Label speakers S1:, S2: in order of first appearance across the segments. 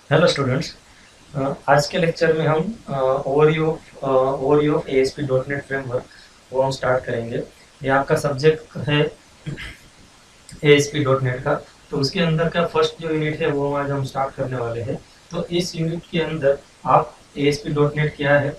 S1: Hello students. आज के lecture में हम overview of ASP dot net framework वो हम स्टार्ट करेंगे। ये आपका सब्जेक्ट है ASP डॉट नेट का। तो उसके अंदर का फर्स्ट जो यूनिट है वो आज हम स्टार्ट करने वाले हैं। तो इस यूनिट के अंदर आप ASP डॉट नेट क्या है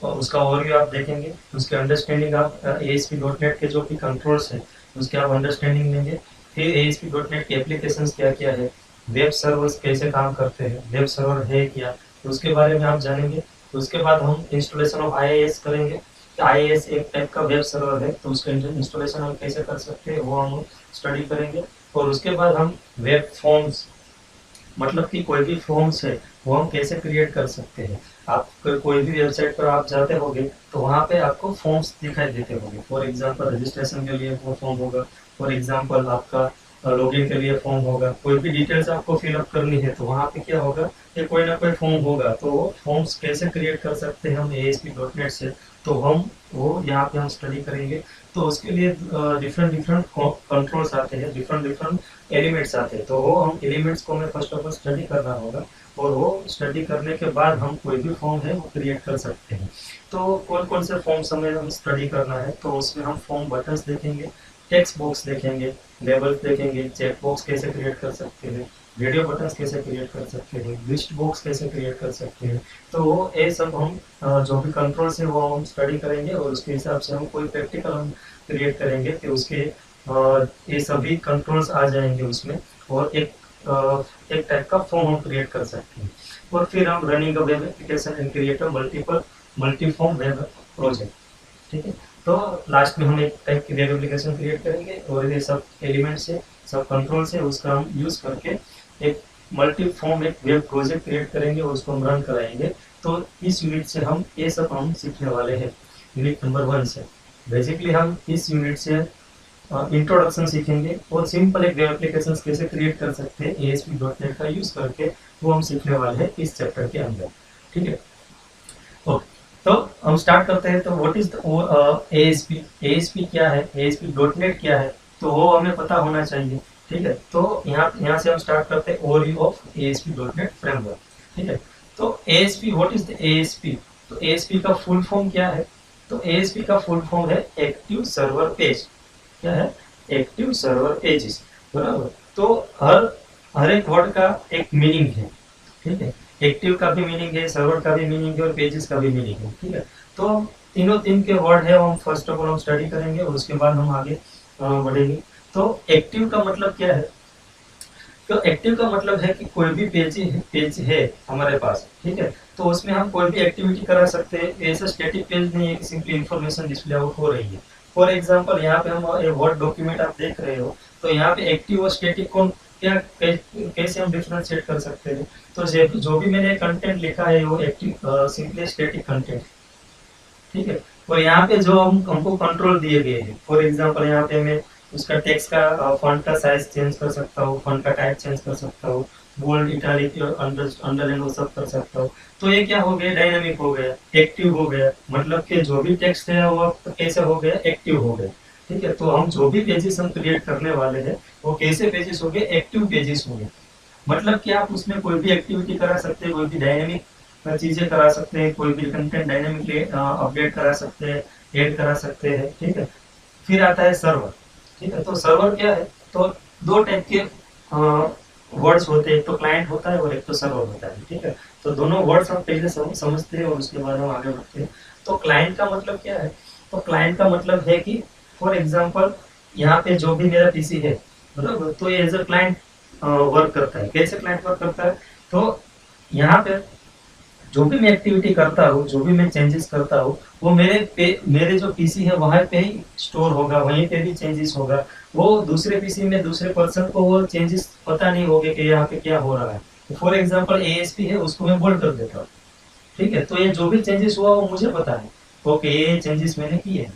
S1: उसका ओवरव्यू आप देखेंगे। उसके अंडरस्टैंडिंग आप ASP डॉट नेट के जो भी कंट्रोल्स हैं उसके आप अंडरस्टैंडिंग लेंगे। फिर ASP डॉट नेट के एप्लीकेशंस क्या क्या है, वेब सर्वर्स कैसे काम करते हैं, वेब सर्वर है क्या, तो उसके बारे में आप जानेंगे। तो उसके बाद हम इंस्टॉलेशन ऑफ IIS करेंगे। IIS एक टाइप का वेब सर्वर है, तो उसका इंस्टॉलेशन हम कैसे कर सकते हैं वो हम स्टडी करेंगे। और उसके बाद हम वेब फॉर्म्स, मतलब कि कोई भी फॉर्म्स है वो हम कैसे क्रिएट कर सकते हैं। आप कोई भी वेबसाइट पर आप जाते होंगे तो वहाँ पे आपको फॉर्म्स दिखाई देते होंगे। फॉर एग्जांपल रजिस्ट्रेशन के लिए वो फॉर्म होगा, फॉर एग्जांपल आपका लॉगिन के लिए फॉर्म होगा, कोई भी डिटेल्स आपको फिलअप करनी है तो वहाँ पे क्या होगा कि कोई ना कोई फॉर्म होगा। तो वो फॉर्म्स कैसे क्रिएट कर सकते हैं हम ASP डॉट नेट से, तो हम वो यहाँ पे हम स्टडी करेंगे। तो उसके लिए डिफरेंट डिफरेंट कंट्रोल्स आते हैं, डिफरेंट डिफरेंट एलिमेंट्स आते हैं। तो वो हम एलिमेंट्स को हमें फर्स्ट ऑफ ऑल स्टडी करना होगा, और वो स्टडी करने के बाद हम कोई भी फॉर्म है वो क्रिएट कर सकते हैं। तो कौन कौन से फॉर्म्स हमें हम स्टडी करना है, तो उसमें हम फॉर्म बटन्स देखेंगे, टेक्स्ट बॉक्स देखेंगे, लेबल्स देखेंगे, चेक बॉक्स कैसे क्रिएट कर सकते हैं, वीडियो बटन्स कैसे क्रिएट कर सकते हैं, लिस्ट बॉक्स कैसे क्रिएट कर सकते हैं। तो वो ये सब हम जो भी कंट्रोल्स है वो हम स्टडी करेंगे, और उसके हिसाब से हम कोई प्रैक्टिकल हम क्रिएट करेंगे कि उसके ये सभी कंट्रोल्स आ जाएंगे उसमें, और एक टाइप का फॉर्म हम क्रिएट कर सकते हैं। और फिर हम running a web application and create a multi form web project. ठीक है। तो लास्ट में हम एक टाइप की वेब एप्लीकेशन क्रिएट करेंगे, और ये सब एलिमेंट से, सब कंट्रोल से उसका हम यूज करके एक मल्टी फॉर्म एक वेब प्रोजेक्ट क्रिएट करेंगे और उसको हम रन कराएंगे। तो इस यूनिट से हम ये सब हम सीखने वाले हैं, यूनिट नंबर 1 से। बेसिकली हम इस यूनिट से इंट्रोडक्शन सीखेंगे, और सिंपल एक वेब एप्लीकेशन कैसे क्रिएट कर सकते हैं ASP डॉट नेट का यूज करके, वो हम सीखने वाले हैं इस चैप्टर के अंदर। ठीक है। ओके, तो हम स्टार्ट करते हैं। तो what is the ASP, ASP क्या है, ASP डॉट नेट क्या है, तो वो हमें पता होना चाहिए। ठीक है। तो यहाँ से हम स्टार्ट करते हैं overview of ASP dot net framework. ठीक है। तो ASP, what is the ASP, तो ASP का फुल फॉर्म क्या है, तो ASP का फुल फॉर्म है एक्टिव सर्वर पेज। क्या है, एक्टिव सर्वर पेजेस। बराबर। तो हर हर एक वर्ड का एक मीनिंग है। ठीक है। एक्टिव का भी मीनिंग है, सर्वर का भी मीनिंग है, और पेजेस का भी मीनिंग है। ठीक है। तो तीनों तीन के वर्ड है, हम फर्स्ट ऑफ ऑल हम स्टडी करेंगे, और उसके बाद हम आगे बढ़ेंगे। तो एक्टिव का मतलब क्या है, तो एक्टिव का मतलब है कि कोई भी पेज है हमारे पास। ठीक है। तो उसमें हम कोई भी एक्टिविटी करा सकते हैं। ऐसा स्टैटिक पेज नहीं है कि सिंपली इंफॉर्मेशन डिस्प्ले आउट हो रही है। फॉर एग्जांपल यहाँ पे हम वर्ड डॉक्यूमेंट आप देख रहे हो, तो यहाँ पे एक्टिव और स्टैटिक कौन क्या कैसे हम डिफरेंशिएट कर सकते हैं। तो जो भी मैंने कंटेंट लिखा है वो एक्टिव सिंपली स्टैटिक कंटेंट। ठीक है। और यहाँ पे जो हमको कंट्रोल दिए गए हैं, फॉर एग्जांपल यहाँ पे मैं उसका टेक्स्ट का फॉन्ट का साइज चेंज कर सकता हूँ, फॉन्ट का टाइप चेंज कर सकता हूँ, बोल्ड इटैलिक अंडरलाइन वो सब कर सकता हूँ। तो ये क्या हो गया, डायनामिक हो गया, एक्टिव हो गया। मतलब कि जो भी टेक्स्ट है वो कैसे हो गया, एक्टिव हो गया। ठीक है। तो हम जो भी पेजेस हम क्रिएट करने वाले हैं वो कैसे पेजेस हो गए, एक्टिव पेजेस हो गए। मतलब कि आप उसमें कोई भी एक्टिविटी करा सकते हैं, कोई भी डायनेमिक चीजें करा सकते हैं, कोई भी कंटेंट डायनेमिकली अपडेट करा सकते हैं, ऐड करा सकते हैं। ठीक है। फिर आता है सर्वर। ठीक है। तो सर्वर क्या है, तो दो टाइप के वर्ड्स होते हैं, एक तो क्लाइंट होता है और एक तो सर्वर होता है। ठीक है। तो दोनों वर्ड्स हम पहले समझते हैं और उसके बाद हम आगे बढ़ते हैं। तो क्लाइंट का मतलब क्या है, तो क्लाइंट का मतलब है कि फॉर एग्जाम्पल यहाँ पे जो भी मेरा पीसी है, बराबर, तो ये एज अ क्लाइंट वर्क करता है। कैसे क्लाइंट वर्क करता है, तो यहाँ पे जो भी मैं एक्टिविटी करता हूँ, जो भी मैं चेंजेस करता हूँ, वो मेरे जो पीसी है वहां पे ही स्टोर होगा, वहीं पे भी चेंजेस होगा। वो दूसरे पीसी में दूसरे पर्सन को वो चेंजेस पता नहीं होंगे कि यहाँ पे क्या हो रहा है। तो फॉर एग्जांपल ASP है, उसको मैं बोल्ड कर देता हूँ। ठीक है। तो ये जो भी चेंजेस हुआ वो मुझे पता है, ओके ये चेंजेस मैंने किए हैं।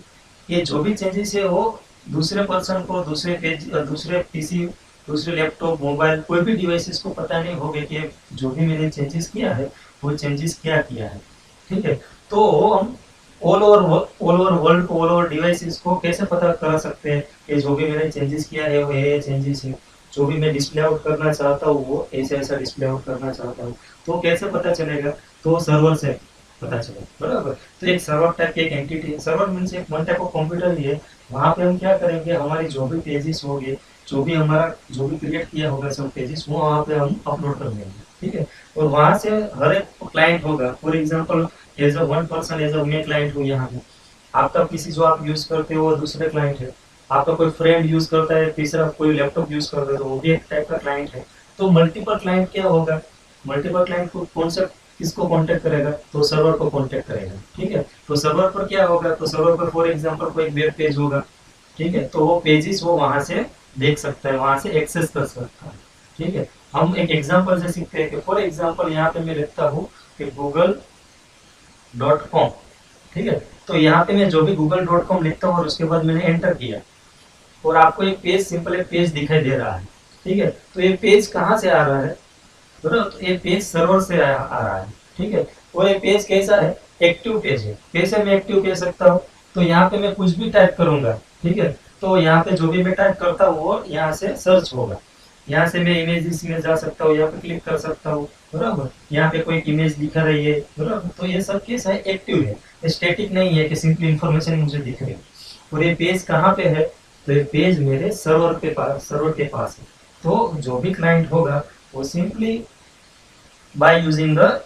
S1: ये जो भी चेंजेस है वो दूसरे पर्सन को, दूसरे पेज, दूसरे पीसी, दूसरे लैपटॉप, मोबाइल, कोई भी डिवाइसेस को पता नहीं होगा कि जो भी मैंने चेंजेस किया है वो चेंजेस क्या किया है। ठीक है। तो हम all over world, all over devices को कैसे पता कर सकते हैं कि जो भी मैंने चेंजेस किया है वो ये चेंजेस है। जो भी मैं डिस्प्ले आउट करना चाहता हूँ वो ऐसा ऐसा डिस्प्ले आउट करना चाहता हूँ, तो कैसे पता चलेगा? तो सर्वर से पता चलेगा, बराबर। तो एक सर्वर टाइप की एक एंटिटी है, सर्वर मीन्स एक वन टाइप ऑफ कंप्यूटर ही है। वहाँ पे हम क्या करेंगे, हमारी जो भी पेजेस होंगे, जो भी क्रिएट किया होगा सब पेजेस, वो वहाँ पे हम अपलोड कर देंगे, ठीक है। और वहाँ से हर एक क्लाइंट होगा, for example as a one person, as a मैं क्लाइंट हूँ यहाँ पे, आपका पीसी जो आप यूज करते हो वो दूसरे क्लाइंट है, आपका कोई फ्रेंड यूज करता है, तीसरा कोई लैपटॉप यूज करता है तो वो भी एक टाइप का क्लाइंट है। तो मल्टीपल क्लाइंट क्या होगा, मल्टीपल क्लाइंट को कौन सा किसको कांटेक्ट करेगा, तो सर्वर को कांटेक्ट करेगा, ठीक है। तो सर्वर पर क्या होगा, तो सर्वर पर फॉर एग्जांपल कोई वेब पेज होगा, ठीक है, तो वो पेजेस वो वहां से देख सकता है, वहां से एक्सेस कर सकता है, ठीक है। हम एक एग्जांपल से सीखते हैं कि फॉर एग्जांपल यहाँ पे मैं लिखता हूँ कि google.com, ठीक है। तो यहाँ पे मैं जो भी google.com लिखता हूँ और उसके बाद मैंने एंटर किया और आपको एक पेज, सिंपल एक पेज दिखाई दे रहा है, ठीक है। तो ये पेज कहाँ से आ रहा है, तो ये पेज सर्वर से आ रहा है, ठीक है। और ये पेज कैसा है, एक्टिव पेज है। कैसे मैं एक्टिव कह सकता हूँ, तो यहाँ पे मैं कुछ भी टाइप करूंगा, ठीक है, तो यहाँ पे जो भी मैं टाइप करता हूँ वो यहाँ से सर्च होगा। यहाँ से मैं इमेजेस में जा सकता हूँ, यहाँ पे क्लिक कर सकता हूँ, बराबर। यहाँ पे कोई इमेज दिखा रही है, बराबर। तो ये सब कैसा है, एक्टिव है, स्टैटिक नहीं है कि सिंपली इंफॉर्मेशन मुझे दिख रही है। और ये पेज कहाँ पे है, तो ये पेज मेरे सर्वर के पास है। तो जो भी क्लाइंट होगा वो simply by using the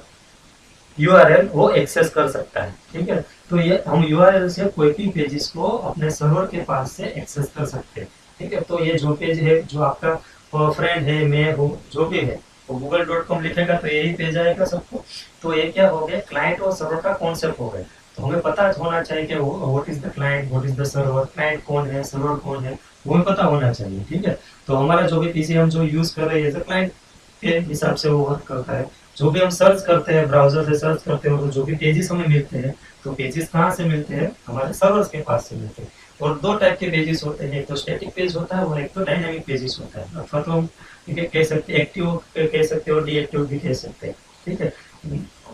S1: URL वो एक्सेस कर सकता है, ठीक है। तो ये हम यूआरएल से कोई भी पेजेस को अपने सर्वर के पास से एक्सेस कर सकते हैं, ठीक है। तो ये जो पेज है, जो आपका फ्रेंड है, मैं हूँ, जो भी है, तो google.com लिखेगा तो यही पेज आएगा सबको। तो ये क्या हो गया, क्लाइंट और सर्वर का कॉन्सेप्ट हो गया। तो हमें पता होना चाहिए कि what is the client, what is the server, client कौन है, सर्वर कौन है, वो पता होना चाहिए, ठीक है। तो हमारा जो भी पीसी हम जो यूज कर रहे हैं क्लाइंट के हिसाब से वो वर्क करता है। जो भी हम सर्च करते हैं, ब्राउजर से सर्च करते हैं, और जो भी पेजेस हमें मिलते हैं, तो पेजेस कहाँ से मिलते हैं, हमारे सर्वर्स के पास से मिलते हैं। और दो टाइप के पेजेस होते हैं, एक तो स्टैटिक पेज होता है और एक तो डायनामिक पेजेस होता है। अथवा तो हम कह सकते हैं एक्टिव कह सकते हैं और डीएक्टिव भी कह सकते हैं, ठीक है।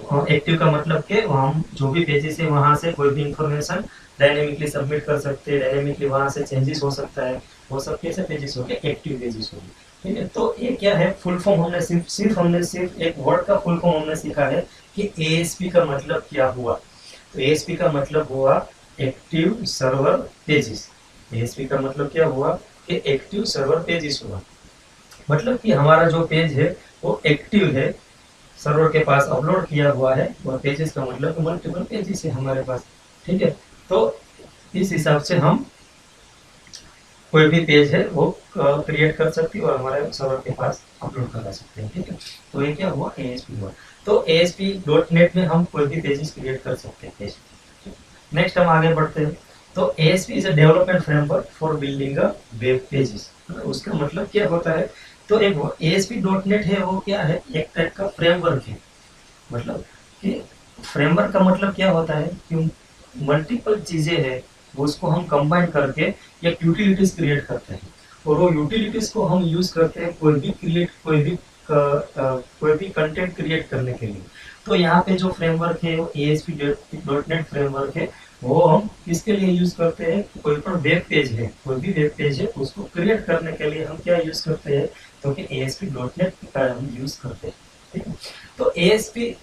S1: और एक्टिव का मतलब कि हम जो भी पेजेस है वहां से कोई भी इंफॉर्मेशन डायनेमिकली सबमिट कर सकते हैं, डायनेमिकली वहां से चेंजेस हो सकता है, वो सब कैसे पेजेस हो गए, एक्टिव पेजेस हो गए, ठीक है। तो ये क्या है, फुल फॉर्म हमने सिर्फ एक वर्ड का फुल फॉर्म हमने सीखा है कि एएसपी का मतलब क्या हुआ। तो एएसपी का मतलब हुआ एक्टिव सर्वर पेजेस। एएसपी का मतलब क्या हुआ कि एक्टिव सर्वर पेजेस हुआ, मतलब कि हमारा जो पेज है वो एक्टिव है, सर्वर के पास अपलोड किया हुआ है। और पेजेस का मतलब मल्टीपल पेजेस है हमारे पास, ठीक है। तो इस हिसाब से हम कोई भी पेज है वो क्रिएट कर सकते हैं और हमारे सर्वर के पास अपलोड करा सकते हैं, ठीक है। तो ये क्या हुआ, एएसपी हुआ। तो ASP.NET में हम कोई भी पेजेस क्रिएट कर सकते हैं। नेक्स्ट हम आगे बढ़ते हैं। तो ASP is a development framework for building a web pages. उसका मतलब क्या होता है, तो एक ASP.NEट है, वो क्या है, एक टाइप का फ्रेमवर्क है। मतलब कि फ्रेमवर्क का मतलब क्या होता है कि मल्टीपल चीजें हैं, उसको हम कंबाइन करके एक यूटिलिटीज क्रिएट करते हैं। और वो यूटिलिटीज को हम यूज करते हैं कोई भी कंटेंट क्रिएट करने के लिए। तो यहाँ पे जो फ्रेमवर्क है वो ASP.NET फ्रेमवर्क है, वो हम किसके लिए यूज करते हैं, कोई भी वेब पेज है उसको क्रिएट करने के लिए हम क्या यूज करते हैं, तो कि ASP.NET का हम यूज करते हैं, ठीक है। तो ASP,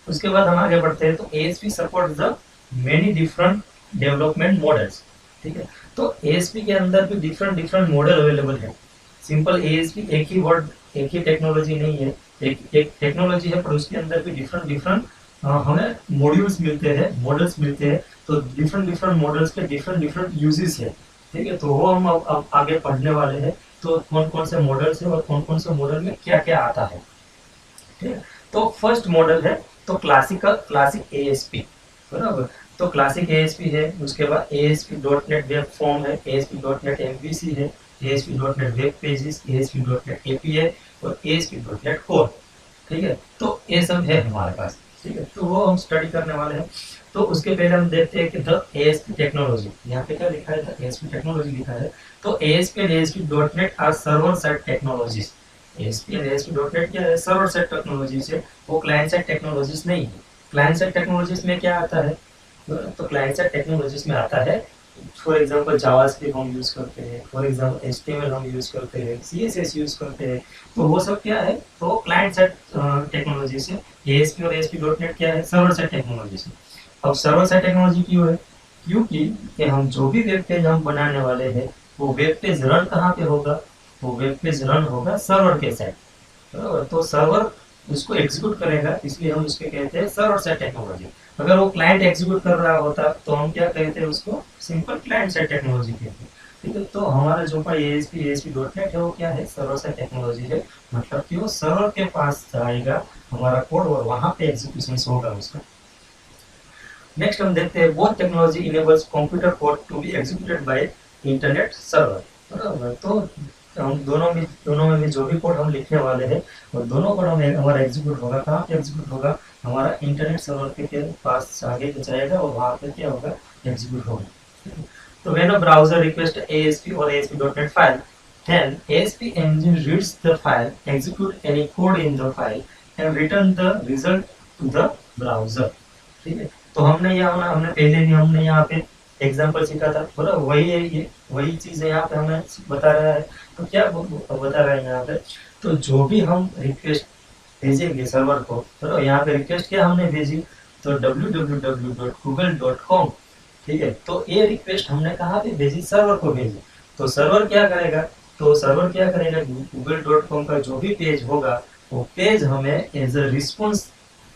S1: उसके बाद हम आगे बढ़ते हैं। तो ASP support the many different development models, ठीक है। तो ASP के अंदर भी डिफरेंट मॉडल अवेलेबल है। सिंपल ASP एक ही वर्ड, एक ही टेक्नोलॉजी नहीं है, एक टेक्नोलॉजी है, पर उसके अंदर भी डिफरेंट हमें मॉड्यूल्स मिलते हैं, मॉडल्स मिलते हैं। तो डिफरेंट मॉडल्स के डिफरेंट यूजेस है, ठीक है। तो वो हम अब आगे पढ़ने वाले हैं। तो कौन कौन से मॉडल्स है और कौन कौन से मॉडल में क्या क्या आता है, ठीक है। तो फर्स्ट मॉडल है तो क्लासिक ASP, बराबर। तो क्लासिक ASP है, उसके बाद ASP.NET वेब फॉर्म है, ASP.NET MVC है, ASP.NEट वेब पेजेस, ASP.NEट API और ASP.NEट कोर, ठीक है। तो ये सब है हमारे पास, ठीक है। तो वो हम स्टडी करने वाले हैं। तो उसके पहले हम देखते हैं कि द ASP टेक्नोलॉजी, यहाँ पे क्या लिखा है, द ASP टेक्नोलॉजी लिखा है। तो ASP और ASP.NEट are server side technologies. ASP और ASP.NEट क्या है, सर्वर साइड टेक्नोलॉजीज है, वो क्लाइंट साइड टेक्नोलॉजीज नहीं है। क्लाइंट साइड टेक्नोलॉजीज में क्या आता है, तो क्लाइंट साइड टेक्नोलॉजीज में आता है फॉर एग्जांपल जावास्क्रिप्ट हम यूज करते हैं, फॉर एग्जांपल एचटीएमएल हम यूज करते हैं, सीएसएस यूज करते हैं, तो वो सब क्या है, तो क्लाइंट साइड टेक्नोलॉजी से। एएसपी और एएसपी डॉट नेट क्या है, सर्वर साइड टेक्नोलॉजी से। अब सर्वर साइड टेक्नोलॉजी क्यों है, क्योंकि कि हम जो भी वेब पेज हम बनाने वाले हैं वो वेब पेज रन कहाँ पे होगा, वो वेब पेज रन होगा सर्वर के साइड, बराबर। तो सर्वर उसको एग्जीक्यूट करेगा, इसलिए हम उसके कहते हैं सर्वर साइड टेक्नोलॉजी। अगर वो क्लाइंट एग्जीक्यूट कर रहा होता तो हम क्या कहते हैं, उसको सिंपल क्लाइंट साइड टेक्नोलॉजी कहते हैं। ठीक है, तो हमारा जो ASP डॉट नेट है वो क्या है, सर्वर साइड टेक्नोलॉजी है। मतलब कि वो सर्वर के पास जाएगा हमारा कोड और वहां पे एग्जीक्यूशन होगा उसका। नेक्स्ट हम देखते हैं वो technology enables computer code to be executed by internet server, बराबर। तो हम दोनों में भी जो भी कोड हम लिखने वाले हैं और दोनों कोड हमारा एग्जीक्यूट होगा, कहाँ पे एग्जीक्यूट होगा, हमारा इंटरनेट सर्वर के पास आगे जाएगा और वहाँ पे क्या होगा, एग्जीक्यूट होगा। तो when a browser request ASP or ASP.NET file, then ASP engine reads the file, execute any code in the file and return the result to the browser। ठीक है, तो हमने पहले भी हमने यहाँ पे एग्जाम्पल सीखा था, बराबर। वही है, ये वही चीज है यहाँ पे हमें बता रहा है। तो क्या बता रहा है यहाँ पे, तो जो भी हम रिक्वेस्ट भेजेंगे सर्वर को, तो यहाँ पे रिक्वेस्ट क्या हमने भेजी, तो www.google.com। ठीक है, तो ये रिक्वेस्ट हमने कहाँ पे भेजी, सर्वर को भेजी। तो सर्वर क्या करेगा, google.com का जो भी पेज होगा वो पेज हमें एज अ रिस्पॉन्स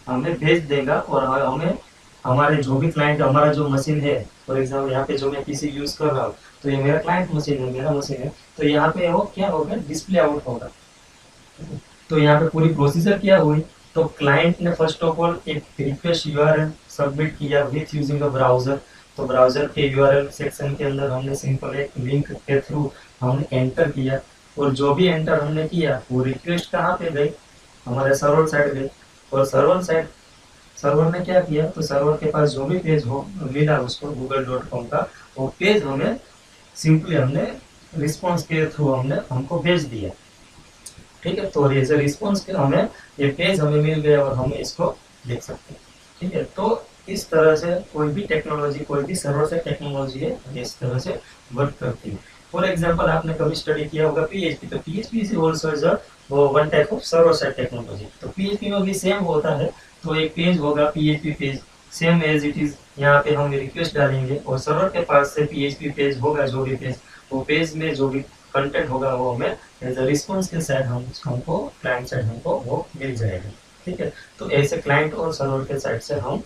S1: हमें भेज देगा, और हमें हमारे जो भी क्लाइंट, हमारा जो मशीन है, फॉर एग्जाम्पल यहाँ पे जो मैं पीसी यूज कर रहा हूँ, तो ये मेरा क्लाइंट मशीन है, मेरा मशीन है, तो यहाँ पे वो क्या होगा, डिस्प्ले आउट होगा। तो यहाँ पे पूरी प्रोसीजर क्या हुई, तो क्लाइंट ने फर्स्ट ऑफ ऑल एक रिक्वेस्ट यूआरएल सबमिट किया विथ यूजिंग अ ब्राउजर। तो ब्राउजर के यूआरएल सेक्शन के अंदर हमने सिंपल एक लिंक के थ्रू हमने एंटर किया, और जो भी एंटर हमने किया वो रिक्वेस्ट कहाँ पे गई, हमारे सर्वर साइड गई। और सर्वर ने क्या किया, तो सर्वर के पास जो भी पेज हो मिला उसको google.com का, वो पेज हमें सिंपली हमने रिस्पॉन्स के थ्रू हमको भेज दिया। ठीक है, तो एज ए रिस्पॉन्स के हमें ये पेज हमें मिल गया और हम इसको देख सकते हैं। ठीक है, तो इस तरह से कोई भी टेक्नोलॉजी, कोई भी सर्वर से टेक्नोलॉजी है, इस तरह से वर्क करती है। फॉर एग्जाम्पल आपने कभी स्टडी किया होगा पीएचपी, तो PHP is also is one type of server side technology. तो पीएचपी में भी सेम होता है, तो एक पेज होगा PHP page, same as it is, यहाँ पे हम रिक्वेस्ट डालेंगे और सर्वर के पास से पीएचपी पेज होगा, जो भी पेज, वो पेज में जो भी कंटेंट होगा वो हमें एज अ रिस्पॉन्स के साइड हमको क्लाइंट साइड हमको वो मिल जाएगा। ठीक है, तो ऐसे क्लाइंट और सर्वर के साइड से हम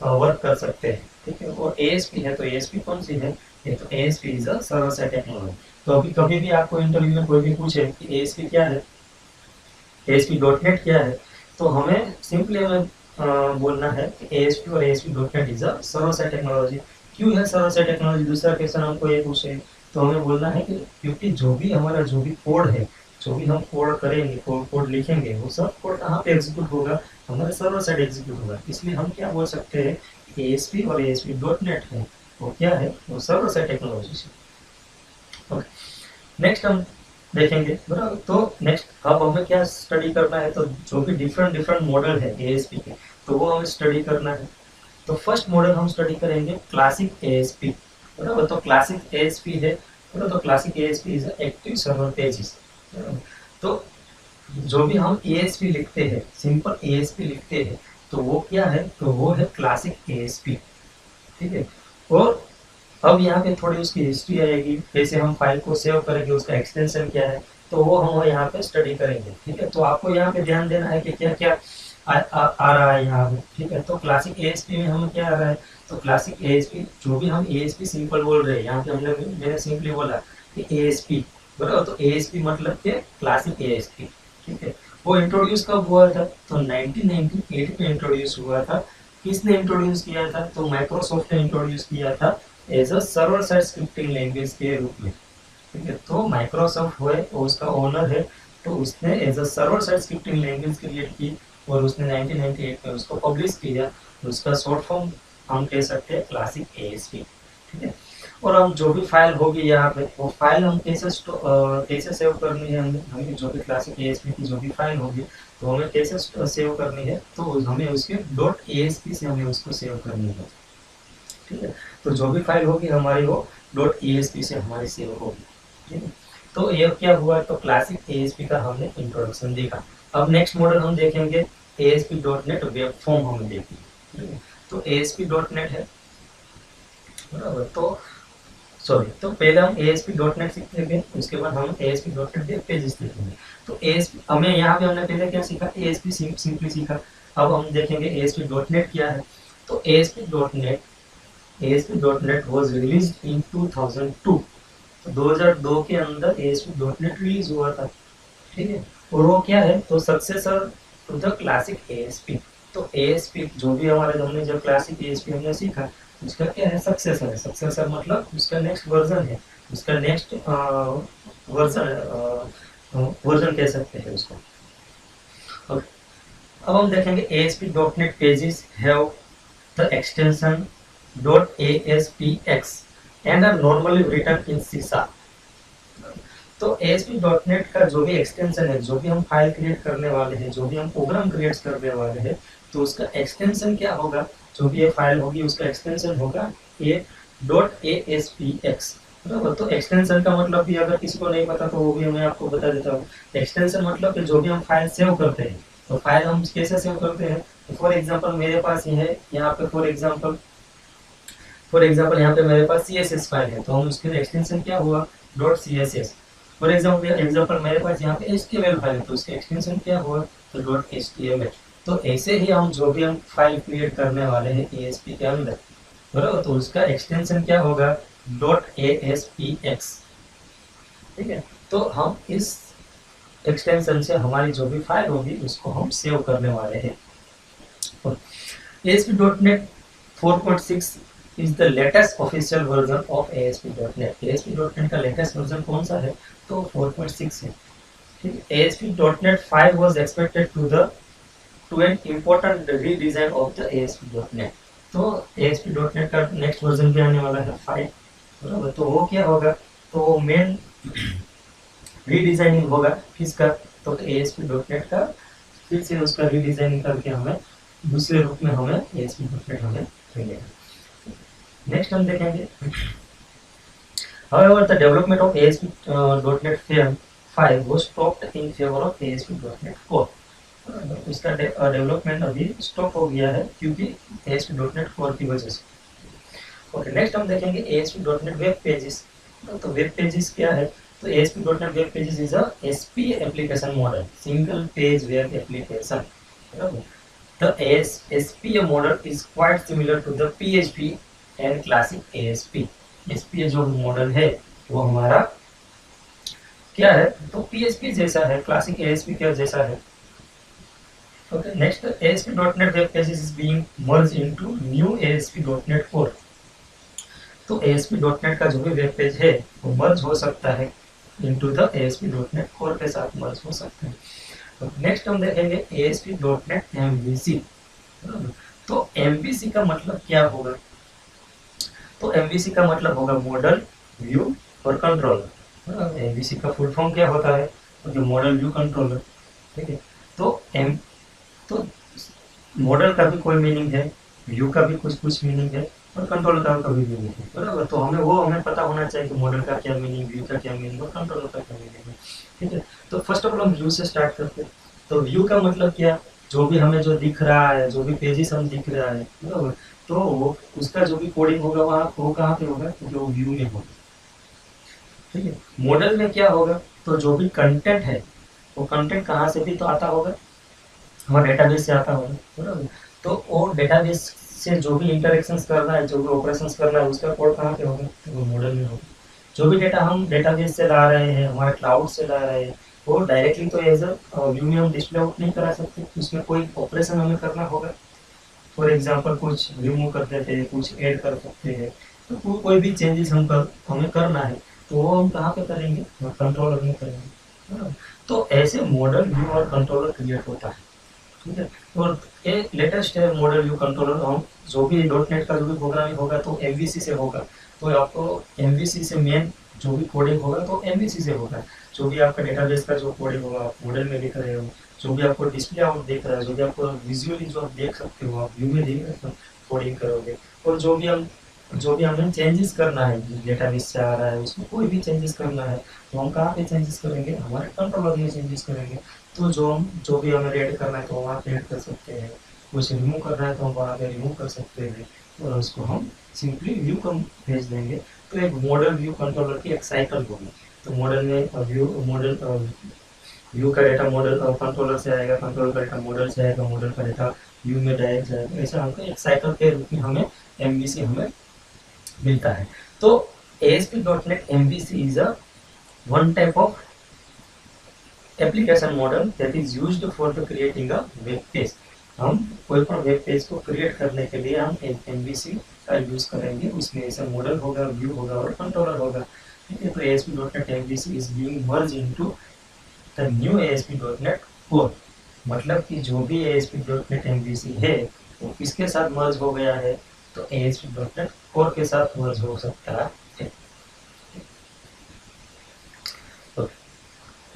S1: वर्क कर सकते हैं। ठीक है, और एएसपी है, तो एएसपी कौन सी है, ये तो ASP is a server side technology. तो अभी कभी भी आपको इंटरव्यू में कोई भी पूछे कि एएसपी क्या है, एएसपी डॉट नेट क्या है, तो हमें सिंपली हमें बोलना है कि एएसपी और ASP dot net is a server side technology. क्यों है सर्वर साइड टेक्नोलॉजी, दूसरा क्वेश्चन हमको ये पूछे, तो हमें बोलना है कि क्योंकि जो भी हमारा जो भी कोड है, जो भी हम कोड करेंगे, कोड लिखेंगे, वो सब कोड कहाँ पे एग्जीक्यूट होगा, हमारे सर्वर साइड एग्जीक्यूट होगा। इसलिए हम क्या बोल सकते हैं, एएसपी और एएसपी डॉट नेट है वो क्या है, वो सर्वर साइड टेक्नोलॉजी से। ओके, नेक्स्ट हम देखेंगे, बराबर। तो नेक्स्ट अब हमें क्या स्टडी करना है, तो जो भी डिफरेंट मॉडल है एएसपी के, तो वो हमें स्टडी करना है। तो फर्स्ट मॉडल हम स्टडी करेंगे क्लासिक एएसपी, बराबर। तो क्लासिक एएसपी है, बराबर। तो classic ASP is active server pages. तो जो भी हम एएसपी लिखते हैं, सिंपल एएसपी लिखते हैं, तो वो क्या है, तो वो है क्लासिक एएसपी। ठीक है, और अब यहाँ पे थोड़ी उसकी हिस्ट्री आएगी, कैसे हम फाइल को सेव करेंगे, उसका एक्सटेंशन क्या है, तो वो हम यहाँ पे स्टडी करेंगे। ठीक है, तो आपको यहाँ पे ध्यान देना है कि क्या क्या आ रहा है यहाँ पे। ठीक है, तो क्लासिक एएसपी में हमें क्या आ रहा है, तो क्लासिक एएसपी, जो भी हम एएसपी सिंपल बोल रहे हैं, यहाँ पे मैंने सिंपली बोला कि एएसपी, बराबर। तो एएसपी मतलब के क्लासिक एएसपी। ठीक है, वो इंट्रोड्यूस कब हुआ था, तो 1998 में इंट्रोड्यूस हुआ था। किसने इंट्रोड्यूस किया था, तो माइक्रोसॉफ्ट ने इंट्रोड्यूस किया था as a server side scripting language के रूप में। ठीक है, तो माइक्रोसॉफ्ट है और उसका ओनर है, तो उसने as a server side scripting language create की और उसने 1998 में उसको पब्लिश किया। उसका शॉर्ट फॉर्म हम कह सकते हैं क्लासिक एएसपी। ठीक है, और हम जो भी फाइल होगी यहाँ पे, वो फाइल हम कैसे सेव करनी है, हमें जो भी क्लासिक एएसपी की जो भी फाइल होगी, तो हमें कैसे सेव करनी है, तो हमें उसके .asp से हमें उसको सेव करनी है। ठीक है। तो जो भी फाइल होगी हमारी वो .esp से हमारी सेव होगी, ठीक है। तो ये क्या हुआ, तो क्लासिक ASP का हमने इंट्रोडक्शन देखा। अब नेक्स्ट मॉडल हम देखेंगे ASP.NET वेब फॉर्म हम देखेंगे, ठीक है। तो ASP.NEट है, बराबर। तो सॉरी, तो पहले हम ASP.NEट सीखेंगे, उसके बाद हम ASP.NEट वेब पेजेस देखेंगे। तो ASP हमें यहाँ पे हमने पहले क्या सीखा, ASP सिंपली सीखा। अब हम देखेंगे ASP.NEट क्या है। तो ASP.NEट was released in 2002। तो 2002 के अंदर ASP.NEट रिलीज हुआ था, ठीक है। और वो क्या है, तो successor to the classic ASP। तो ASP जो भी हमारे हमने जब क्लासिक ASP हमने सीखा, उसका क्या है, सक्सेसर है। सक्सेसर मतलब उसका नेक्स्ट वर्जन है, उसका नेक्स्ट वर्जन वर्जन कह सकते हैं उसको। Okay. अब हम देखेंगे ASP.NET pages have the extension .aspx and are normally written in C#। तो ASP.NET का जो भी एक्सटेंशन है, जो भी हम फाइल क्रिएट करने वाले हैं, जो भी हम प्रोग्राम क्रिएट करने वाले हैं, तो उसका एक्सटेंशन क्या होगा, जो भी ये फाइल होगी उसका एक्सटेंशन होगा .aspx, बराबर। तो एक्सटेंशन का मतलब भी अगर किसी को नहीं पता तो वो भी मैं आपको बता देता हूँ। एक्सटेंशन मतलब कि जो भी हम फाइल सेव करते हैं, तो फाइल हम कैसे सेव करते हैं, तो फॉर एग्जाम्पल मेरे पास ये है, यहाँ पे फॉर एग्जाम्पल यहाँ पे मेरे पास CSS फाइल है, तो हम उसके एक्सटेंशन क्या हुआ, .css। फॉर एग्जाम्पल मेरे पास यहाँ पे HTML फाइल है, तो उसके एक्सटेंशन क्या हुआ, तो .html। तो ऐसे ही हम जो भी हम फाइल क्रिएट करने वाले हैं ASP के अंदर, बराबर, तो उसका एक्सटेंशन क्या होगा, .aspx, ठीक है। तो हम इस एक्सटेंशन से हमारी जो भी फाइल होगी उसको हम सेव करने वाले हैं। ASP.NET 4.6 is the latest official version of ASP.NET। ASP.NET का लेटेस्ट वर्जन कौन सा है, तो 4.6 है, ठीक है। ASP.NET 5 was expected to an important redesign of the ASP.NET। तो ASP.NET का नेक्स्ट वर्जन भी आने वाला है 5, बराबर। तो वो क्या होगा, तो मेन रीडिजाइनिंग होगा किसका, तो ASP.NEट का फिर से उसका रीडिजाइनिंग करके हमें दूसरे रूप में हमें ASP.NEट हमें मिलेगा। नेक्स्ट हम देखेंगे, however the development of ASP.NET 5 was stopped in favor of ASP.NET 4। इसका डेवलपमेंट अभी स्टॉप हो गया है क्योंकि ASP.NET 4 की वजह से। ओके, नेक्स्ट हम देखेंगे ASP.NET वेब पेजेस। तो वेब पेजेस क्या है, तो ASP.NET web pages is a SPA application model, single page web application. The SPA model is quite similar to the PHP and classic ASP। SPA जो model है वो हमारा क्या है, तो PHP जैसा है, क्लासिक ASP क्या जैसा है। Okay, next ASP.NET web pages is being merge into new ASP.NET 4। तो ASP.NEट का जो भी वेब पेज है वो मर्ज हो सकता है इनटू द ASP.NET 4 के साथ मर्ज हो सकता है। तो नेक्स्ट हम देखेंगे ASP.NET MVC। तो MVC का मतलब क्या होगा, तो MVC का मतलब होगा मॉडल, व्यू और कंट्रोलर। MVC का फुल फॉर्म क्या होता है, तो मॉडल व्यू कंट्रोलर, ठीक है। तो मॉडल का भी कोई मीनिंग है, व्यू का भी कुछ मीनिंग है और कंट्रोलर का भी मीनिंग है, बराबर। तो हमें पता होना चाहिए कि मॉडल का क्या मीनिंग, व्यू का क्या मीनिंग और कंट्रोलर का क्या मीनिंग है, ठीक है। तो फर्स्ट ऑफ ऑल हम व्यू से स्टार्ट करते हैं। तो व्यू का मतलब क्या, जो भी हमें जो दिख रहा है, जो भी पेजेस हम दिख रहा है, बराबर, तो वो उसका जो भी कोडिंग होगा वहाँ वो कहाँ पे होगा, जो व्यू में होगा, ठीक है। मॉडल में क्या होगा, तो जो भी कंटेंट है वो कंटेंट कहाँ से भी तो आता होगा, हमारा डेटाबेस से आता होगा, बराबर। तो वो डेटाबेस से जो भी इंटरेक्शंस करना है, जो भी ऑपरेशंस करना है, उसका कोड कहाँ पे होगा, तो वो मॉडल में होगा। जो भी डेटा हम डेटाबेस से ला रहे हैं, हमारे क्लाउड से ला रहे हैं, वो डायरेक्टली तो एज अ व्यू में हम डिस्प्ले आउट नहीं करा सकते, उसमें कोई ऑपरेशन हमें करना होगा। फॉर एग्जांपल कुछ रिमूव कर देते हैं, कुछ ऐड कर सकते हैं, तो कोई भी चेंजेस हमें करना है तो वो हम कहाँ पे करेंगे, कंट्रोलर में करेंगे। तो ऐसे मॉडल व्यू और कंट्रोलर क्रिएट होता है, ठीक है। और ये लेटेस्ट है मॉडल व्यू कंट्रोलर। हम जो भी .NET का जो भी प्रोग्रामिंग होगा तो MVC से होगा। तो आपको MVC से मेन जो भी कोडिंग होगा तो MVC से होगा। जो भी आपका डेटाबेस का जो कोडिंग होगा आप मॉडल में लिख रहे हो, जो भी आपको डिस्प्ले आउट देख रहा है, जो भी आपको विजुअली जो आप देख सकते हो, आप व्यू में देख सकते हो कोडिंग करोगे। और जो भी हम जो भी हमें चेंजेस करना है, डेटाबेस से आ रहा है उसको कोई भी चेंजेस करना है, तो हम कहाँ पे चेंजेस करेंगे, हमारे कंट्रोलर में चेंजेस करेंगे। तो जो भी हमें ऐड करना है तो वहाँ पे ऐड कर सकते हैं, कुछ रिमूव करना है तो हम वहाँ पे रिमूव कर सकते हैं, और उसको हम सिंपली व्यू को भेज देंगे। तो एक मॉडल व्यू कंट्रोलर की एक साइकिल होगी। तो मॉडल में व्यू का डेटा मॉडल कंट्रोलर से आएगा, कंट्रोलर का डेटा मॉडल से आएगा, मॉडल का डेटा व्यू में डायरेक्ट जाएगा। ऐसा हमको एक साइकिल के रूप में हमें एमवीसी हमें मिलता है। तो ASP.NET MVC is a one type of application model that is used for the creating a web page। हम कोई पण वेब पेज को क्रिएट करने के लिए हम MVC का यूज करेंगे, उसमें ऐसा मॉडल होगा, व्यू होगा और कंट्रोलर होगा। ठीक है, तो ASP.NET MVC is being merged into the new ASP.NET Core। मतलब कि जो भी ASP.NET MVC है वो किसके साथ मर्ज हो गया है, तो ASP.NET Core के साथ मर्ज हो सकता है।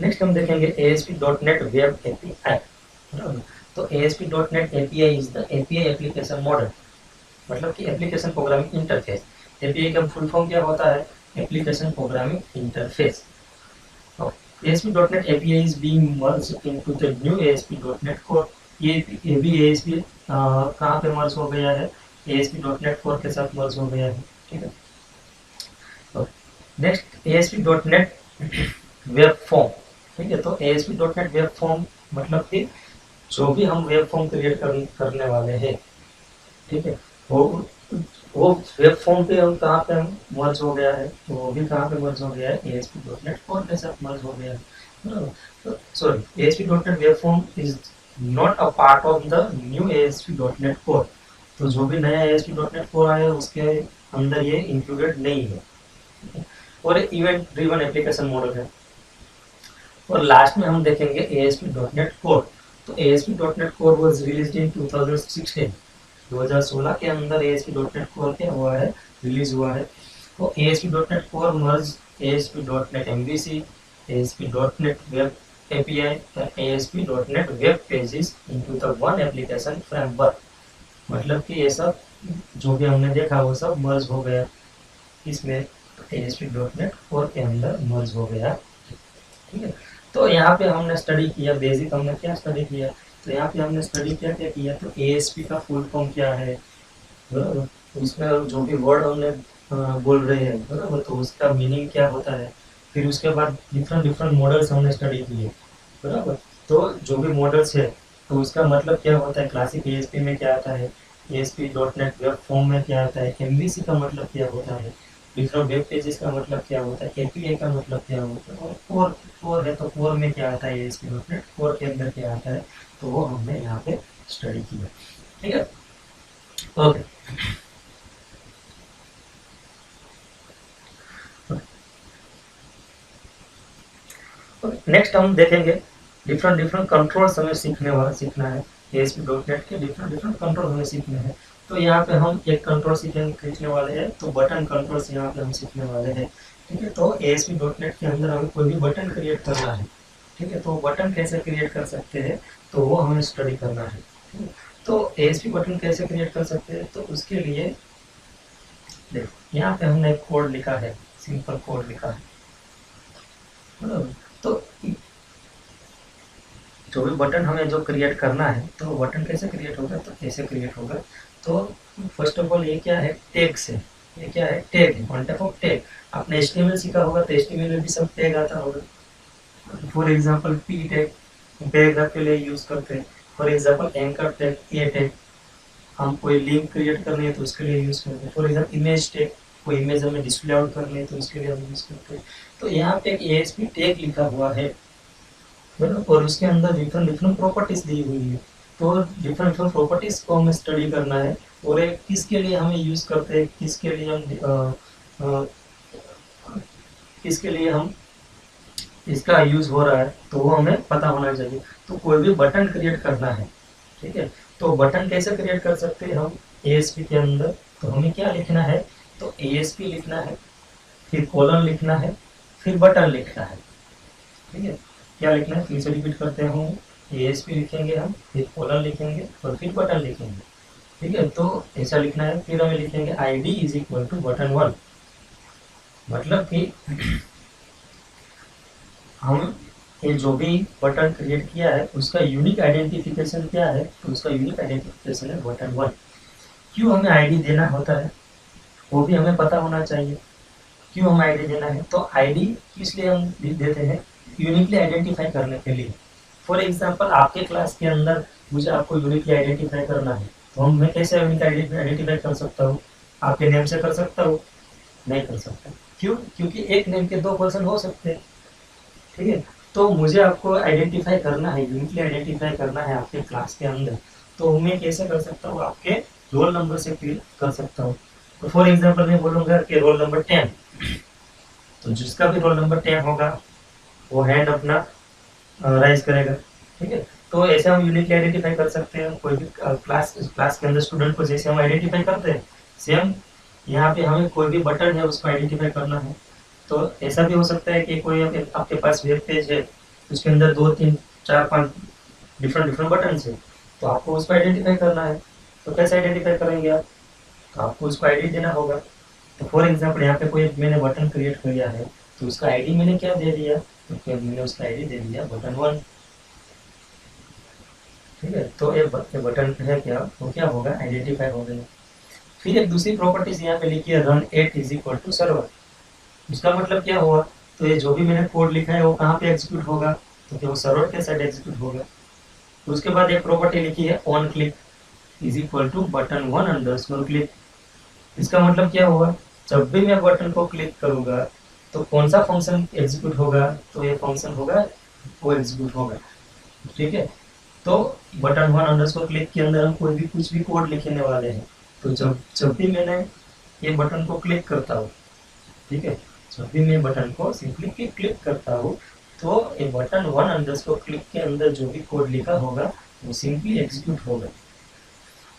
S1: नेक्स्ट हम देखेंगे ASP.NET Web API। तो ASP.NET API is the API application model, मतलब कि एप्लीकेशन प्रोग्रामिंग इंटरफेस। API का फुल फॉर्म क्या होता है, application programming interface. ASP.NET API is being merged into the new ASP.NET Core। ये भी ASP कहाँ पे मर्ज हो गया है, ASP.NET Core के साथ मर्ज हो गया है। ठीक है, नेक्स्ट ASP.NET वेब फॉर्म। ठीक है, तो ASP.NEट वेब फॉर्म मतलब कि जो भी हम वेब फॉर्म क्रिएट करने वाले हैं, ठीक है, वो वो वेब फॉर्म पे हम कहाँ पे मर्ज हो गया है, तो वो भी कहाँ पे मर्ज हो गया है, ASP.NEट कोर के साथ मर्ज हो गया है। तो सॉरी, ASP.NEट web form is not a part of the new ASP.NEट कोर। तो जो भी नया ASP.NEट कोर आया है उसके अंदर ये इंक्लूडेड नहीं है, और इवेंट ड्रिवन एप्लीकेशन मॉडल है। और लास्ट में हम देखेंगे ASP.NET Core। तो ASP.NET Core was released in 2016। 2016 के अंदर ASP.NEट Core क्या हुआ है, रिलीज हुआ है। तो ASP.NET Core मर्ज ASP.NET MVC, ASP.NET Web API और ASP.NEट Web Pages into the one application framework। मतलब कि ये सब जो भी हमने देखा वो सब मर्ज हो गया इसमें, ASP.NET Core के अंदर मर्ज हो गया। ठीक है, तो यहाँ पे हमने स्टडी किया, बेसिक हमने क्या स्टडी किया, तो यहाँ पे हमने स्टडी क्या क्या किया, तो ASP का फुल फॉर्म क्या है, बराबर, तो उसमें जो भी वर्ड हमने बोल रहे हैं, बराबर, तो उसका मीनिंग क्या होता है। फिर उसके बाद डिफरेंट डिफरेंट मॉडल्स हमने स्टडी किए, बराबर। तो जो भी मॉडल्स है तो उसका मतलब क्या होता है, क्लासिक ASP में क्या आता है, ASP.NEट वेब फॉर्म में क्या आता है, MVC का मतलब क्या होता है, डिफरेंट वेब पेजेस का मतलब क्या होता है, API का मतलब क्या होता है, और कोर कोर है तो कोर में क्या आता है, ASP.NEट कोर के अंदर क्या आता है, तो वो हमने यहाँ पे स्टडी किया। ठीक है, ओके। नेक्स्ट हम देखेंगे डिफरेंट डिफरेंट कंट्रोल्स हमें सीखना है, ASP.NEट के डिफरेंट डिफरेंट कंट्रोल हमें सीखने हैं। तो यहाँ पे हम एक कंट्रोल सीखने वाले हैं, तो बटन कंट्रोल्स यहाँ पे हम सीखने वाले हैं। ठीक है, तो ASP.NEट के अंदर हमें कोई भी बटन क्रिएट करना है, ठीक है, तो बटन कैसे क्रिएट कर सकते हैं, तो वो हमें स्टडी करना है। तो ASP बटन कैसे क्रिएट कर सकते हैं, तो उसके लिए देखो यहाँ पे हमने एक कोड लिखा है, सिंपल कोड लिखा है, तो जो भी बटन हमें जो क्रिएट करना है, तो बटन कैसे क्रिएट होगा, तो कैसे क्रिएट होगा, तो फर्स्ट ऑफ ऑल ये क्या है, टैग से, ये क्या है, टैग है, वन टाइप ऑफ टैग। आपने HTML सीखा होगा तो HTML में भी सब टैग आता होगा। For example P tag paragraph के लिए यूज करते हैं, for example anchor tag, A tag हम कोई लिंक क्रिएट करनी है तो उसके लिए यूज करते हैं, फॉर एग्जांपल इमेज टैग कोई इमेज हमें डिस्प्ले आउट करनी है तो उसके लिए हम यूज करते हैं। तो यहाँ पे एक ASP टैग लिखा हुआ है, और उसके अंदर डिफरेंट डिफरेंट प्रॉपर्टीज दी हुई है। तो डिफरेंट डिफरेंट प्रॉपर्टीज को हमें स्टडी करना है, और एक किसके लिए हमें यूज करते हैं, किसके लिए हम इसका यूज हो रहा है, तो वो हमें पता होना चाहिए। तो कोई भी बटन क्रिएट करना है, ठीक है, तो बटन कैसे क्रिएट कर सकते हैं हम ASP के अंदर, तो हमें क्या लिखना है, तो ASP लिखना है, फिर कोलन लिखना है, फिर बटन लिखना है। ठीक है, क्या लिखना है, फिर से रिपीट करते हैं, ASP लिखेंगे हम, फिर कोलन लिखेंगे और फिर बटन लिखेंगे। ठीक है, तो ऐसा लिखना है। फिर हमें लिखेंगे ID is equal to button 1, मतलब कि हम ये जो भी बटन क्रिएट किया है उसका यूनिक आइडेंटिफिकेशन क्या है, तो उसका यूनिक आइडेंटिफिकेशन है बटन 1। क्यों हमें आईडी देना होता है वो भी हमें पता होना चाहिए। क्यों हमें आईडी देना है, तो आईडी इसलिए हम देते हैं यूनिकली आइडेंटिफाई करने के लिए। फॉर एग्जांपल आपके क्लास के अंदर मुझे आपको यूनिकली आइडेंटिफाई करना है, तो हम मैं कैसे यूनिक आइडेंटिफाई कर सकता हूँ? आपके नेम से कर सकता हूँ? नहीं कर सकता। क्यों? क्योंकि एक नेम के दो पर्सन हो सकते हैं। ठीक है, तो मुझे आपको आइडेंटिफाई करना है, यूनिकली आइडेंटिफाई करना है आपके क्लास के अंदर, तो मैं कैसे कर सकता हूँ? आपके रोल नंबर से कर सकता हूँ। तो फॉर एग्जांपल मैं बोलूंगा कि रोल नंबर 10, तो जिसका भी रोल नंबर 10 होगा वो हैंड अपना राइज करेगा। ठीक है, तो ऐसे हम यूनिकली आइडेंटिफाई कर सकते हैं कोई भी क्लास के अंदर स्टूडेंट को, जैसे हम आइडेंटिफाई करते हैं सेम यहाँ पे हमें कोई भी बटन है उसको आइडेंटिफाई करना है। तो ऐसा भी हो सकता है कि कोई आपके पास वेब पेज है, उसके अंदर 2 3 4 5 डिफरेंट डिफरेंट बटन है, तो आपको उसको आइडेंटिफाई करना है। तो कैसे आइडेंटिफाई करेंगे आप? तो आपको उसको आईडी देना होगा। तो फॉर एग्जांपल यहाँ पे कोई मैंने बटन क्रिएट किया है, तो उसका आईडी मैंने क्या दे दिया, तो फिर मैंने उसका आईडी दे दिया बटन 1। ठीक है, तो ये बटन है क्या, तो क्या होगा, आइडेंटिफाई हो गया। फिर एक दूसरी प्रॉपर्टीज यहाँ पे लिखी है, run at is equal to server. इसका मतलब क्या हुआ, तो ये जो भी मैंने कोड लिखा है वो कहाँ पे एग्जीक्यूट होगा, तो क्या वो सर्वर के साइड एग्जीक्यूट होगा। तो उसके बाद एक प्रॉपर्टी लिखी है on click is equal to button 1 underscore click. इसका मतलब क्या हुआ, जब भी मैं बटन को क्लिक करूंगा तो कौन सा फंक्शन एग्जीक्यूट होगा, तो ये फंक्शन होगा वो एग्जीक्यूट होगा। ठीक है, तो बटन 1 अंडरस्कोर क्लिक के अंदर हम कोई भी कुछ भी कोड लिखने वाले हैं, तो जब जब भी मैंने ये बटन को क्लिक करता हूँ, ठीक है, जब भी मैं बटन को सिंपली क्लिक करता हूँ, तो ये बटन 1 अंडरस्कोर क्लिक के अंदर जो भी कोड लिखा होगा वो सिंपली एग्जीक्यूट होगा।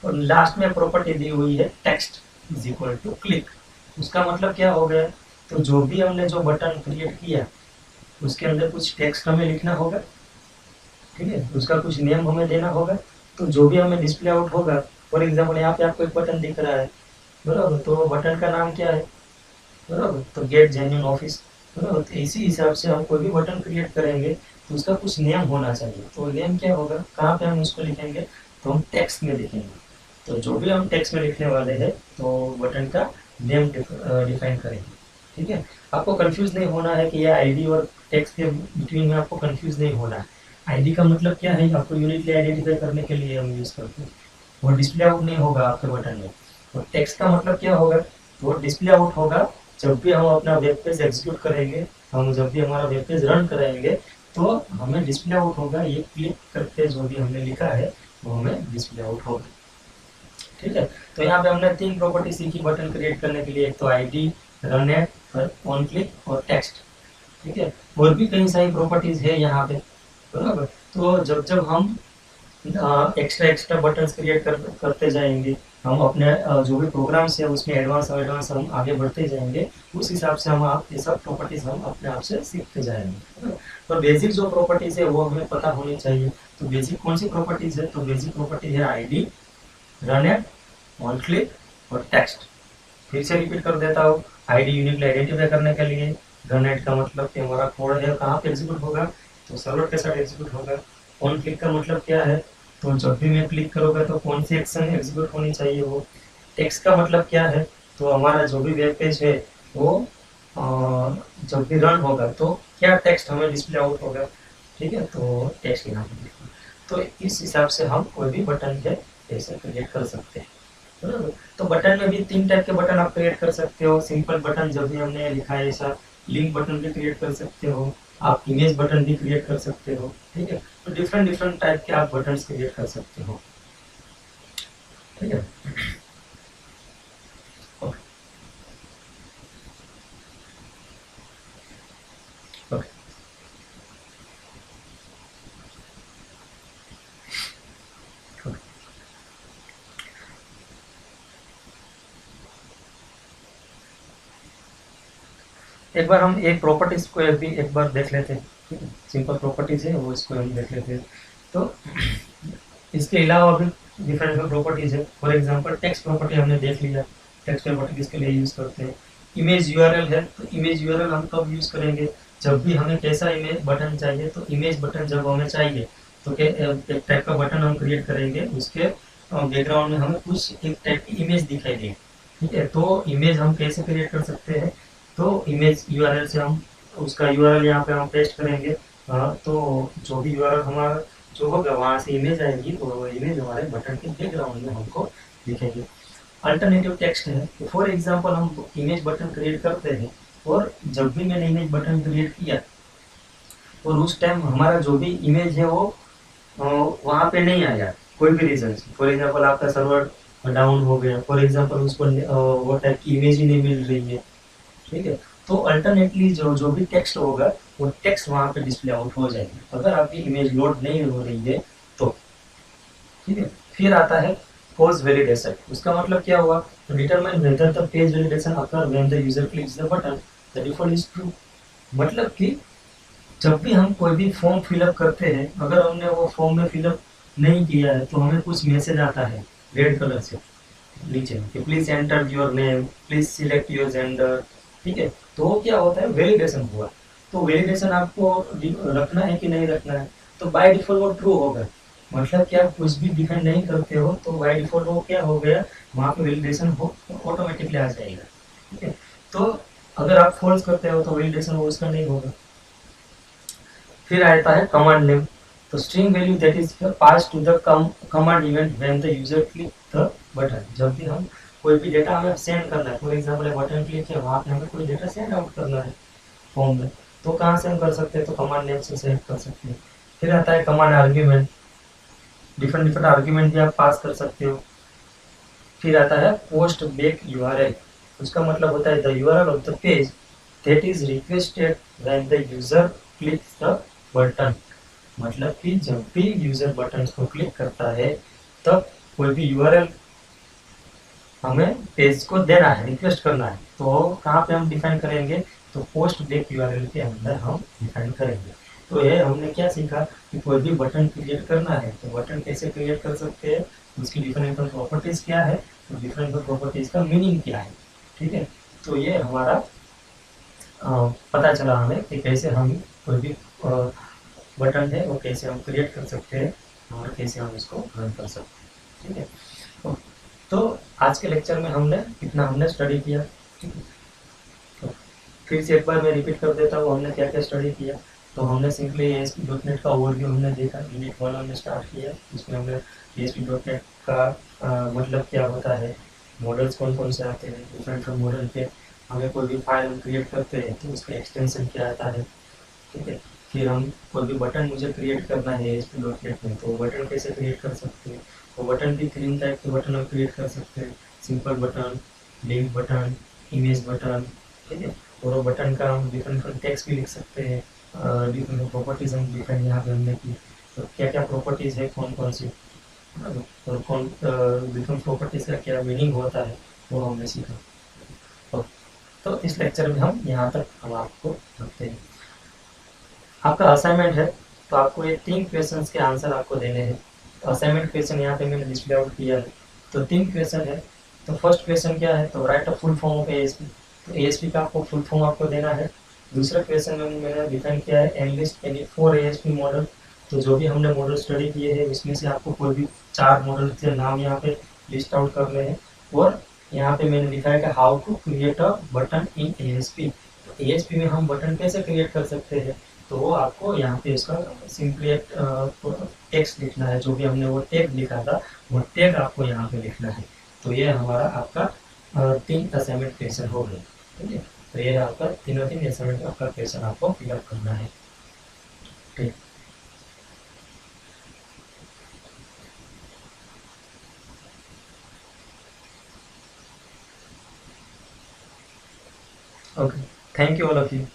S1: और लास्ट में प्रॉपर्टी दी हुई है text is equal to click. उसका मतलब क्या हो गया, तो जो भी हमने जो बटन क्रिएट किया उसके अंदर कुछ टेक्स्ट हमें लिखना होगा। ठीक है, उसका कुछ नेम हमें देना होगा, तो जो भी हमें डिस्प्ले आउट होगा, फॉर एग्जांपल यहाँ पे आपको एक बटन दिख रहा है, बराबर, तो बटन का नाम क्या है, बराबर, तो गेट जेन्युइन ऑफिस, बराबर। तो इसी हिसाब से हम कोई भी बटन क्रिएट करेंगे तो उसका कुछ नेम होना चाहिए। तो नेम क्या होगा, कहाँ पे हम उसको लिखेंगे, तो हम टेक्स्ट में लिखेंगे। तो जो भी हम टेक्स्ट में लिखने वाले हैं तो बटन का नेम डिफाइन करेंगे। ठीक है, आपको कंफ्यूज नहीं होना है कि ये आईडी और टेक्स्ट के बिटवीन में आपको कंफ्यूज नहीं होना है। आईडी का मतलब क्या है, आपको यूनिकली आइडेंटिफाई करने के लिए हम यूज करते हैं, वो डिस्प्ले आउट नहीं होगा आपके बटन में। और टेक्स्ट का मतलब क्या होगा, वो डिस्प्ले आउट होगा जब भी हम अपना वेब पेज एग्जीक्यूट करेंगे, हम जब भी हमारा वेब पेज रन करेंगे तो हमें डिस्प्ले आउट होगा, ये क्लिक करके जो भी हमने लिखा है वो हमें डिस्प्ले आउट होगा। ठीक है, तो यहाँ पे हमने 3 प्रॉपर्टी सीखी बटन क्रिएट करने के लिए, एक तो ID, run at, on click और टेक्स्ट। ठीक है, और भी कई सारी प्रॉपर्टीज है यहाँ पे, बराबर। तो जब जब हम एक्स्ट्रा एक्स्ट्रा बटन्स क्रिएट करते जाएंगे, हम अपने जो भी प्रोग्राम्स है उसमें एडवांस हम आगे बढ़ते जाएंगे, उस हिसाब से हम ये सब प्रॉपर्टीज हम अपने आप से सीखते जाएंगे। तो बेसिक जो प्रॉपर्टीज है वो हमें पता होनी चाहिए। तो बेसिक कौन सी प्रॉपर्टीज है, तो बेसिक प्रॉपर्टी है ID, run at, on click और टेक्स्ट। फिर से रिपीट कर देता हूँ, आईडी यूनिकली आइडेंटिफाई करने के लिए, रन एट का मतलब कि हमारा कोड है कहाँ पे एग्जीक्यूट होगा, तो सर्वर के साथ एग्जीक्यूट होगा। ऑन क्लिक का मतलब क्या है, तो जब भी मैं क्लिक करूँगा तो कौन सी एक्शन एग्जीक्यूट होनी चाहिए वो। टेक्स्ट का मतलब क्या है, तो हमारा जो भी वेब पेज है वो जब भी रन होगा तो क्या टेक्स्ट हमें डिस्प्ले आउट होगा। ठीक है, तो टेक्स्ट यहाँ पे लिखना। तो इस हिसाब से हम कोई भी बटन है ऐसे क्रिएट कर सकते हैं, बराबर। तो बटन में भी 3 टाइप के बटन आप क्रिएट कर सकते हो। सिंपल बटन जब भी हमने लिखा है ऐसा, लिंक बटन भी क्रिएट कर सकते हो, आप इमेज बटन भी क्रिएट कर सकते हो। ठीक है, तो डिफरेंट डिफरेंट टाइप के आप बटन क्रिएट कर सकते हो। ठीक है, ओके ओके। एक बार हम एक प्रॉपर्टीज को एक बार देख लेते हैं। ठीक है, सिंपल प्रॉपर्टीज है वो, इसको हम देख लेते हैं। तो इसके अलावा भी डिफरेंट प्रॉपर्टीज है। फॉर एग्जांपल टेक्स्ट प्रॉपर्टी हमने देख लिया, टेक्स्ट प्रॉपर्टी किसके लिए यूज करते हैं। इमेज यूआरएल है, तो इमेज यूआरएल हम कब यूज करेंगे, जब भी हमें कैसा इमेज बटन चाहिए। तो इमेज बटन जब हमें चाहिए तो एक टाइप का बटन हम क्रिएट करेंगे, उसके बैकग्राउंड में हमें कुछ एक टाइप की इमेज दिखाई देगी, ठीक है। तो इमेज हम कैसे क्रिएट कर सकते हैं, तो इमेज यूआरएल से हम उसका यूआरएल यहाँ पे हम पेस्ट करेंगे। तो जो भी यूआरएल हमारा जो होगा वहाँ से इमेज आएगी, तो वो इमेज हमारे बटन के बैकग्राउंड में हमको दिखेगी। अल्टरनेटिव टेक्स्ट है, तो फॉर एग्जांपल हम इमेज बटन क्रिएट करते हैं, और जब भी मैंने इमेज बटन क्रिएट किया और उस टाइम हमारा जो भी इमेज है वो वहाँ पे नहीं आया कोई भी रीजन से। फॉर एग्जांपल आपका सर्वर डाउन हो गया, फॉर एग्जांपल उसको वो टाइप की इमेज ही नहीं मिल रही है, ठीक है। तो अल्टरनेटली जो जो भी टेक्स्ट होगा वो टेक्स्ट वहाँ पे डिस्प्ले आउट हो जाएगी, अगर आपकी इमेज लोड नहीं हो रही है तो, ठीक है। फिर आता है पोज वैलिडेशन। उसका मतलब क्या हुआ, तो determine whether the page validation occur when the user clicks the button the default is true. मतलब कि जब भी हम कोई भी फॉर्म फिलअप करते हैं, अगर हमने वो फॉर्म में फिलअप नहीं किया है तो हमें कुछ मैसेज आता है रेड कलर से नीचे कि please enter your name, please select your gender, ठीक है। तो वो क्या होता है, वैलिडेशन हुआ। तो वैलिडेशन आपको रखना है कि नहीं रखना है, तो बाय डिफॉल्ट वो ट्रू होगा। मतलब क्या, कुछ भी डिफाइन नहीं करते हो तो बाय डिफॉल्ट वो क्या हो गया, वहाँ पे वैलिडेशन हो ऑटोमेटिकली आ जाएगा, ठीक है। तो अगर आप फॉल्स करते हो तो वैलिडेशन वो उसका नहीं होगा। फिर आता है कमांड नेम। तो string value that is pass to the command event when the user click the button. जब भी हम कोई भी डेटा हमें सेंड करना है, फॉर एग्जांपल बटन क्लिक है, वहाँ पे हमें कोई डेटा सेंड आउट करना है फॉर्म में, तो कहाँ से हम कर सकते हैं, तो कमांड नेम से सेंड कर सकते हैं। फिर आता है command argument, different different argument भी आप पास कर सकते हो। फिर आता है पोस्ट बैक यूआरएल। उसका मतलब होता है the URL of the page that is requested when the user clicks the button. मतलब कि जब भी यूजर बटन को क्लिक करता है तब कोई भी यूआरएल हमें पेज को देना है, रिक्वेस्ट करना है, तो कहाँ पे हम डिफाइन करेंगे, तो पोस्ट बैक यूआरएल के अंदर हम डिफाइन करेंगे। तो ये हमने क्या सीखा कि कोई भी बटन क्रिएट करना है तो बटन कैसे क्रिएट कर सकते हैं, उसकी डिफरेंट प्रॉपर्टीज क्या है, तो डिफरेंट प्रॉपर्टीज का मीनिंग क्या है, ठीक है। तो ये हमारा पता चला हमें कि कैसे हम कोई भी बटन है वो कैसे हम क्रिएट कर सकते हैं और कैसे हम इसको रन कर सकते हैं, ठीक है। तो आज के लेक्चर में हमने इतना हमने स्टडी किया, ठीक है। तो फिर से एक बार मैं रिपीट कर देता हूँ हमने क्या क्या स्टडी किया। तो हमने सिंपली ASP.NET का ओवरव्यू हमने देखा, यूनिट 1 हमने स्टार्ट किया, इसमें हमने ASP.NEट का मतलब क्या होता है, मॉडल्स कौन कौन से आते हैं, डिफरेंट मॉडल पे हमें कोई भी फाइल हम क्रिएट करते हैं तो उसका एक्सटेंशन क्या आता है, ठीक है। फिर हम कोई भी बटन मुझे क्रिएट करना है ASP.NEट में, तो वो बटन कैसे क्रिएट कर सकते हैं। वो बटन भी 3 टाइप के बटन हम क्रिएट कर सकते हैं, simple button, link button, image button, ठीक है। और वो बटन का हम डिफरेंट टेक्स्ट भी लिख सकते हैं, डिफरेंट प्रॉपर्टीज हम डिफरेंट यहाँ पे हमने की, तो क्या क्या प्रॉपर्टीज है कौन कौन सी, और कौन डिफरेंट प्रॉपर्टीज का क्या मीनिंग होता है वो हमने सीखा। तो इस लेक्चर में हम यहाँ तक हम आपको रखते हैं। आपका असाइनमेंट है, तो आपको ये 3 क्वेश्चंस के आंसर आपको देने हैं। तो असाइनमेंट क्वेश्चन यहाँ पे मैंने डिस्प्ले आउट किया है, तो 3 क्वेश्चन है। तो फर्स्ट क्वेश्चन क्या है, तो right a full form of ASP। तो ASP का आपको फुल फॉर्म आपको देना है। दूसरा क्वेश्चन में मैंने डिफाइन किया है एनलिस्ट एनी 4 ASP मॉडल। तो जो भी हमने मॉडल स्टडी किए हैं उसमें से आपको कोई भी 4 मॉडल के नाम यहाँ पे लिस्ट आउट करने हैं। और यहाँ पे मैंने लिखा है कि how to create a button in ASP। तो ASP में हम बटन कैसे क्रिएट कर सकते हैं, तो वो आपको यहाँ पे इसका सिंपली एक टेक्स्ट लिखना है, जो भी हमने वो टैग लिखा था वो टैग आपको यहाँ पे लिखना है। तो ये हमारा आपका 3 असाइनमेंट क्वेश्चन हो गए, ठीक है। तो ये आपका तीनों 3 असाइनमेंट आपका क्वेश्चन आपको फिलअप करना है, ठीक। Okay, thank you all of you.